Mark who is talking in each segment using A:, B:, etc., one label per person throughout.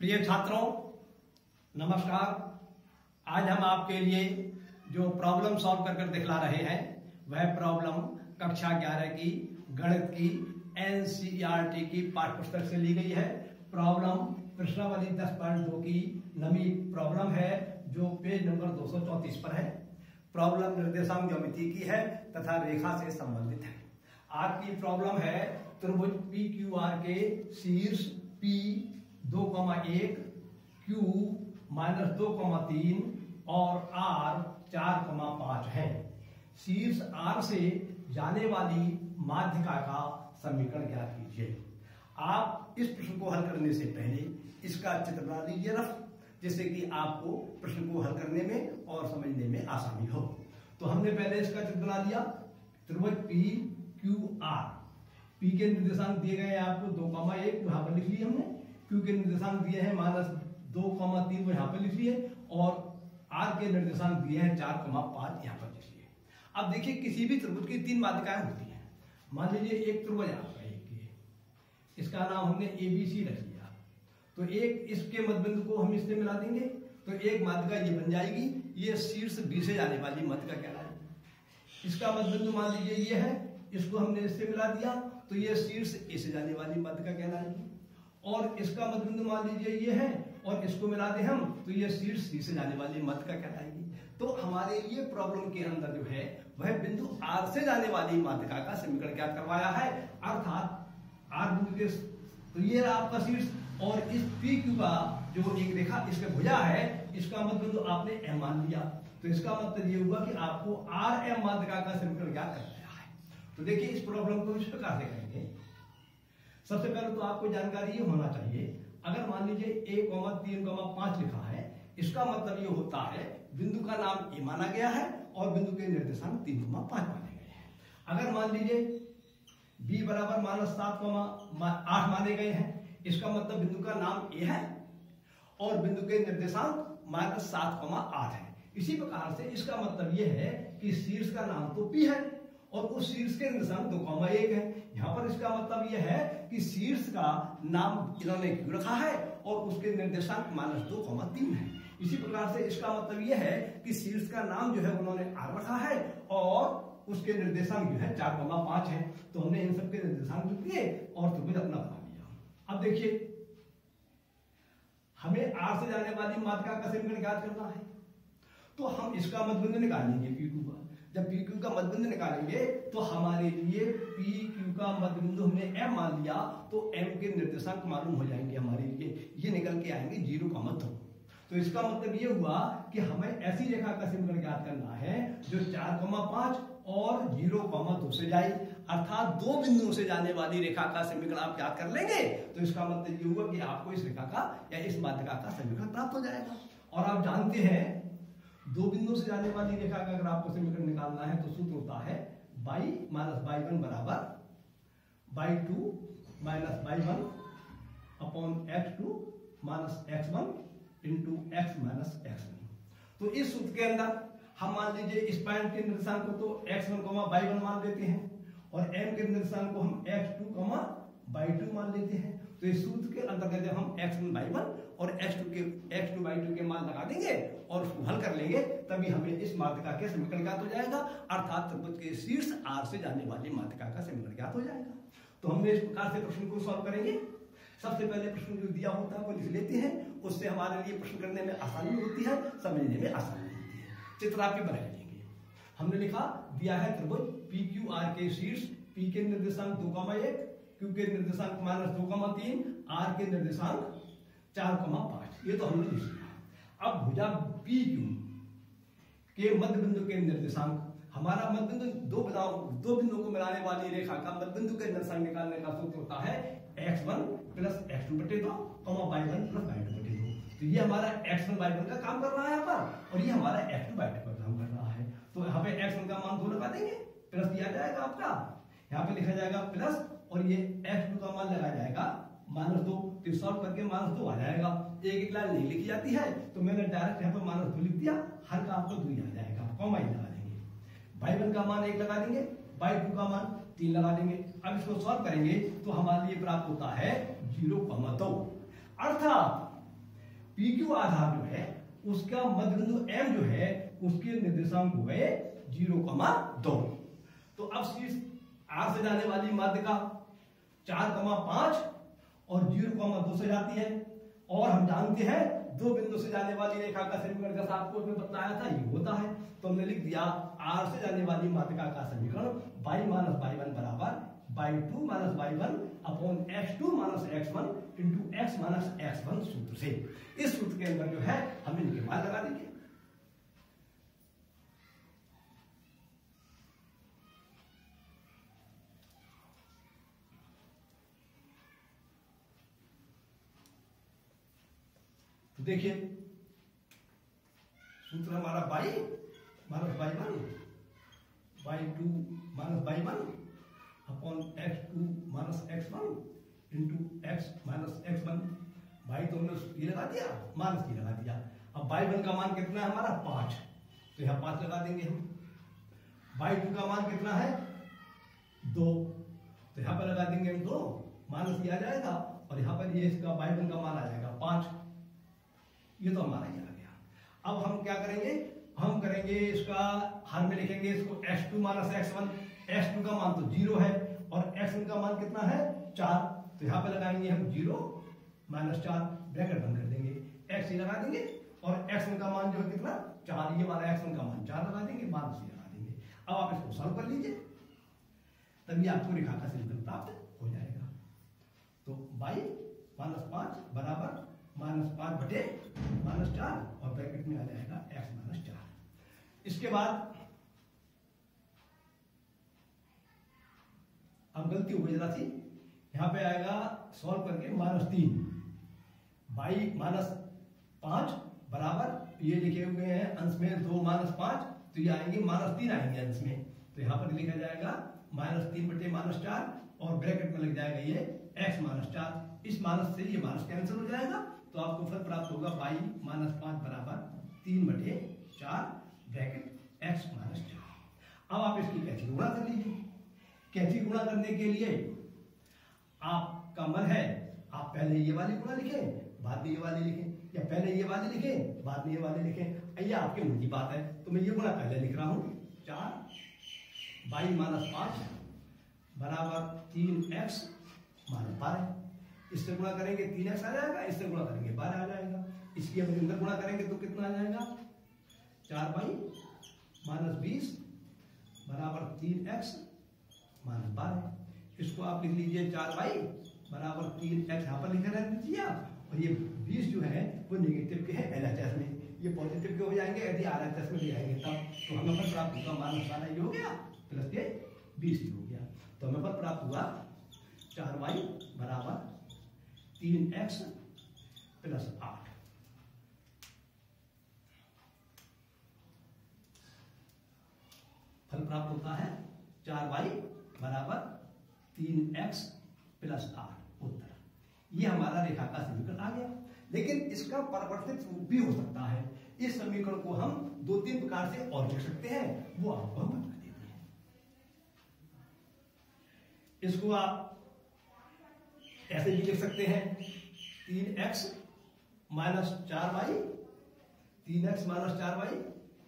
A: प्रिय छात्रों, नमस्कार। आज हम आपके लिए जो प्रॉब्लम सॉल्व कर दिखला रहे हैं वह प्रॉब्लम कक्षा 11 की गणित की एनसीईआरटी की पाठ्य पुस्तक से ली गई है। प्रॉब्लम प्रश्नावली 10.2 की नवी प्रॉब्लम है जो पेज नंबर 234 पर है। प्रॉब्लम निर्देशांक ज्यामिति की है तथा रेखा से संबंधित है। आपकी प्रॉब्लम है त्रिभुज PQR के शीर्ष P 2,1, Q -2,3 और R 4,5 है। शीर्ष R से जाने वाली माध्यिका का समीकरण ज्ञात कीजिए। आप इस प्रश्न को हल करने से पहले इसका चित्र बना लीजिए रफ, जिससे कि आपको प्रश्न को हल करने में और समझने में आसानी हो। तो हमने पहले इसका चित्र बना लिया। त्रिभुज PQR, P के निर्देशांक दिए गए हैं आपको 2,1 यहां पर लिख लिए हमने, Q के निर्देशांक दिए हैं -2,3 यहां पर लिख लिए और R के निर्देशांक दिए हैं 4,5 यहां पर लिख लिए। अब देखिए किसी भी त्रिभुज की 3 माध्यिकाएं होती हैं। मान लीजिए एक त्रिभुज आपका इसका नाम हमने ABC रख लिया, तो एक इसके मध्यबिंदु को हम इससे मिला देंगे तो एक माध्यिका ये बन जाएगी। ये शीर्ष B से जाने वाली माध्यिका कहलाएगी। इसका मध्यबिंदु मान लीजिए ये है, इसको हमने इससे मिला दिया तो ये शीर्ष A से जाने वाली माध्यिका कहलाएगी। और इसका मध्यबिंदु मान लीजिए ये है और इसको मिला दें हम तो ये शीर्ष C से जाने वाली माध्यिका कहलाएगी। तो हमारे लिए प्रॉब्लम के अंदर जो है वह बिंदु R से जाने वाली माध्यिका का समीकरण ज्ञात करवाया है। अर्थात R बिंदु के तो ये आपका शीर्ष और इस PQ का जो एक रेखा इसके भुजा है इसका मध्यबिंदु आपने M मान लिया, तो इसका मतलब ये हुआ कि आपको RM माध्यिका का समीकरण ज्ञात करना है। तो देखिए इस प्रॉब्लम को इस प्रकार से करेंगे। सबसे पहले तो आपको जानकारी ये होना चाहिए, अगर मान लीजिए 1,3,5 लिखा है, इसका मतलब ये होता है बिंदु का नाम A माना गया है और बिंदु के निर्देशांक 3,5 माने गए हैं। अगर मान लीजिए B बराबर -7,8 माने गए हैं, इसका मतलब बिंदु का नाम A है और बिंदु के निर्देशांक -7,8 है। इसी प्रकार से इसका मतलब यह है कि शीर्ष का नाम तो P है और उस शीर्ष के निर्देशांक 2,1 है। यहाँ पर इसका मतलब यह है कि शीर्ष का नाम इन्होंने Q रखा है और उसके निर्देशांक -2,3 है। इसी प्रकार से इसका मतलब यह है कि शीर्ष का नाम जो है उन्होंने R रखा है और उसके निर्देशांक जो है 4,5 है। तो हमने इन सबके निर्देशांक लिख दिए और त्रिभुज अपना बना लिया। अब देखिए हमें R से जाने वाली माध्यिका का समीकरण ज्ञात करना है, तो हम इसका मध्यबिंदु निकालेंगे PQ का। जब PQ का मध्यबिंदु निकालेंगे तो हमारे लिए PQ का मध्यबिंदु हमने M मान लिया तो M के निर्देशांक मालूम हो जाएंगे हमारे लिए, ये निकल के आएंगे 0,2। तो इसका मतलब ये हुआ कि हमें ऐसी रेखा का समीकरण ज्ञात करना है जो 4,5 और 0,2 से जाए, अर्थात दो बिंदुओं से जाने वाली रेखा का समीकरण आप ज्ञात कर लेंगे तो इसका मतलब ये हुआ कि आपको इस रेखा का या इस माध्यिका का समीकरण प्राप्त हो जाएगा। और आप जानते हैं दो बिंदुओं से जाने वाली रेखा का अगर आपको समीकरण निकालना है तो सूत्र होता है y - y1 बराबर y2 - y1 upon x2 - x1 into x - x1। तो इस सूत्र के अंदर हम मान लीजिए इस पॉइंट के निर्देशांक को तो x1, y1 मान लेते हैं और m के निर्देशांक को हम x2, y2 मान लेते हैं। तो इस सूत्र के अंतर्गत जब हम x1, y1 और x2, y2 के मान लगा देंगे और उसको हल कर लेंगे तभी हमें इस माध्यिका के समीकरण ज्ञात हो जाएगा, अर्थात त्रिभुज के शीर्ष R से जाने वाली माध्यिका का समीकरण ज्ञात हो जाएगा। तो हमने इस प्रकार से प्रश्न को सॉल्व करेंगे। सबसे पहले प्रश्न जो दिया होता है वो लिख लेते हैं, उससे हमारे लिए प्रश्न करने में आसानी होती है, समझने में आसानी होती है। चित्र आप बना लेंगे। हमने लिखा दिया है त्रिभुज PQR के शीर्ष P के निर्देशांक 2,1, Q के निर्देशांक -2,3, R के निर्देशांक 4,5। ये तो हमने लिख लिया। अब भुजा PQ के मध्य बिंदु के निर्देशांक, हमारा मध्य बिंदु दो बिंदुओं को मिलाने वाली रेखा का मध्य बिंदु के निर्देशांक निकालने का सूत्र होता है x1 + x2 बटे 2, y1 + y2 बटे 2। तो ये हमारा x1 y1 का काम कर रहा है यहाँ पर और ये हमारा x2 y2 का काम कर रहा है। तो यहाँ पे x1 का मान 2 लगा देंगे, प्लस दिया जाएगा आपका, यहाँ पे लिखा जाएगा प्लस और ये x2 का मान लगाया जाएगा -2। तो सॉल्व करके -2 आ जाएगा। एक लाइन नहीं लिखी जाती है तो मैंने डायरेक्ट यहाँ पे -2 लिख दिया, हर का आपको 2 आ जाएगा, कॉमा ही लगा देंगे। y1 का मान 1 लगा देंगे, y2 का मान 3 लगा देंगे। अब इसको सॉल्व करेंगे तो हमारे लिए प्राप्त होता है 0,2। अर्थात PQ आधार जो है उसका मध्य बिंदु M जो है उसके निर्देशांक हुए 0,2। तो अब R से जाने वाली माध्यिका 4,5 और 0,2 से जाती है, और हम जानते हैं दो बिंदु से जाने वाली रेखा का समीकरण जैसा आपको उसमें बताया था ये होता है। तो हमने लिख दिया R से जाने वाली माध्यिका का समीकरण y माइनस y1 बराबर y2 minus y1 upon x2 minus x1 into x minus x1 सूत्र से। इस सूत्र के अंदर जो है हम इनके मान लगा देंगे। तो देखिए सूत्र हमारा y minus y1 y2 minus y1 upon x2 minus x1 into x minus x1। भाई तो हमने ये लगा दिया, माइनस ये लगा दिया। अब y1 का मान कितना है हमारा 5, तो यहाँ 5 लगा देंगे हम। y2 का मान कितना है 2, तो यहाँ पर लगा देंगे हम 2, माइनस किया जाएगा और यहाँ पर ये इसका y1 का मान आ जाएगा 5। ये तो हमारा ये आ गया। अब हम क्या करेंगे, हम करेंगे इसका हर में लिखेंगे इसको x2 माइनस x1। x2 का मान तो 0 है और x1 का मान कितना है 4, तो यहाँ पे लगाएंगे हम 0 माइनस 4, ब्रैकेट बंद कर देंगे, x ही लगा देंगे और x1 का मान जो है कितना 4, ये वाला x1 का मान 4 लगा देंगे, माइनस ही लगा देंगे। अब आप इसको सॉल्व कर लीजिए, तभी आपको रेखा का समीकरण प्राप्त हो जाएगा। तो y माइनस 5 बराबर माइनस 5 बटे माइनस 4 और ब्रैकेट में आ जाएगा x माइनस 4। इसके बाद अब गलती हो गई जरा सी, यहाँ पे आएगा सॉल्व करके -3 y माइनस 5 बराबर ये लिखे हुए हैं अंश में 2 माइनस 5, तो ये आएंगे -3 आएंगे अंश में, तो यहाँ पर लिखा जाएगा -3 बटे -4 और ब्रैकेट में लग जाएगा ये x माइनस 4। इस माइनस से ये माइनस कैंसिल हो जाएगा, तो आपको फल प्राप्त होगा y माइनस 5 बराबर 3 बटे 4 ब्रैकेट x माइनस 4। अब आप इसकी कैंची गुणा कर लीजिए। कैंची गुणा करने के लिए आपका मन है आप पहले ये वाली गुणा लिखें बाद में ये वाली लिखें, या पहले ये वाली लिखें बाद में ये वाली लिखें, ये आपके मन की बात है। तो मैं ये गुणा पहले लिख रहा हूं 4 y माइनस 5 बराबर 3x माइनस 12। इससे गुणा करेंगे 3x आ जाएगा, इससे गुणा करेंगे 12 आ जाएगा। इसकी अब अंदर गुणा करेंगे तो कितना आ जाएगा 4y माइनस 20 बराबर 3x माइनस 12। इसको आप लिख लीजिए 4y बराबर 3x, यहाँ पर लिखे रह दीजिए आप, और ये 20 जो है वो नेगेटिव के हैं LHS में, ये पॉजिटिव के हो जाएंगे यदि RHS में ले जाएंगे तब। तो हमें फल प्राप्त होगा माइनस 12 ये हो गया प्लस ये 20 ये हो गया, तो हमें फल प्राप्त हुआ 4y बराबर 3x प्लस 8। फल प्राप्त होता है 4y बराबर 3x प्लस 8 उत्तर। ये हमारा रेखा का समीकरण आ गया। लेकिन इसका परिवर्तित रूप भी हो सकता है। इस समीकरण को हम 2-3 प्रकार से और लिख सकते हैं, वो आपको हम बता देते हैं। इसको आप ऐसे भी लिख सकते हैं 3x minus 4y, 3x minus 4y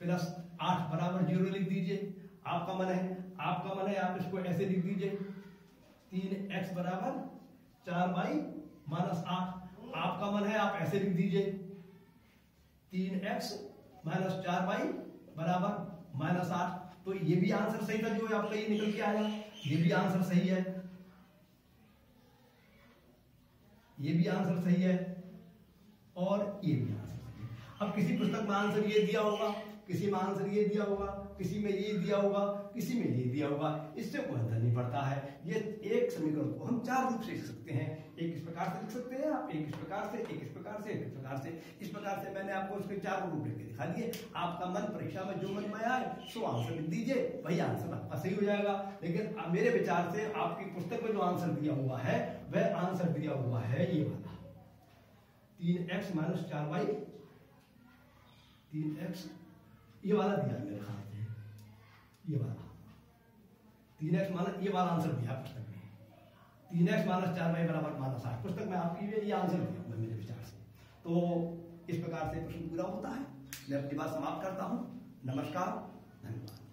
A: plus 8 बराबर 0 लिख दीजिए। आपका मन है आप इसको ऐसे लिख दीजिए 3x बराबर 4y माइनस 8। आपका मन है आप ऐसे लिख दीजिए 3x माइनस 4y बराबर माइनस 8। तो ये भी आंसर सही था जो आपका ये निकल के आया, ये भी आंसर सही है, ये भी आंसर सही है और ये भी आंसर सही है। अब किसी पुस्तक में आंसर ये दिया होगा, किसी में आंसर ये दिया होगा, किसी में ये दिया होगा, किसी में ये दिया होगा, इससे कोई अंतर नहीं पड़ता है। ये एक समीकरण को हम 4 रूप से लिख सकते हैं। एक इस प्रकार से लिख सकते हैं आप, एक इस प्रकार से, एक इस प्रकार से, एक इस प्रकार से। इस प्रकार से मैंने आपको उसके 4 रूप लिख के दिखा दिए। आपका मन परीक्षा में जो मन में आए सो आंसर लिख दीजिए, वही आंसर आपका सही हो जाएगा। लेकिन मेरे विचार से आपकी पुस्तक में जो आंसर दिया हुआ है वह आंसर दिया हुआ है ये वाला 3x माइनस 4y, 3x ये वाला दिया मेरे ख्याल से, ये वाला 3x माइनस ये वाला आंसर दिया पुस्तक में 3x माइनस 4y बराबर माइनस 8। पुस्तक में आपकी ये आंसर दिया हुआ मेरे विचार से। तो इस प्रकार से प्रश्न पूरा होता है। मैं अपनी बात समाप्त करता हूं। नमस्कार, धन्यवाद।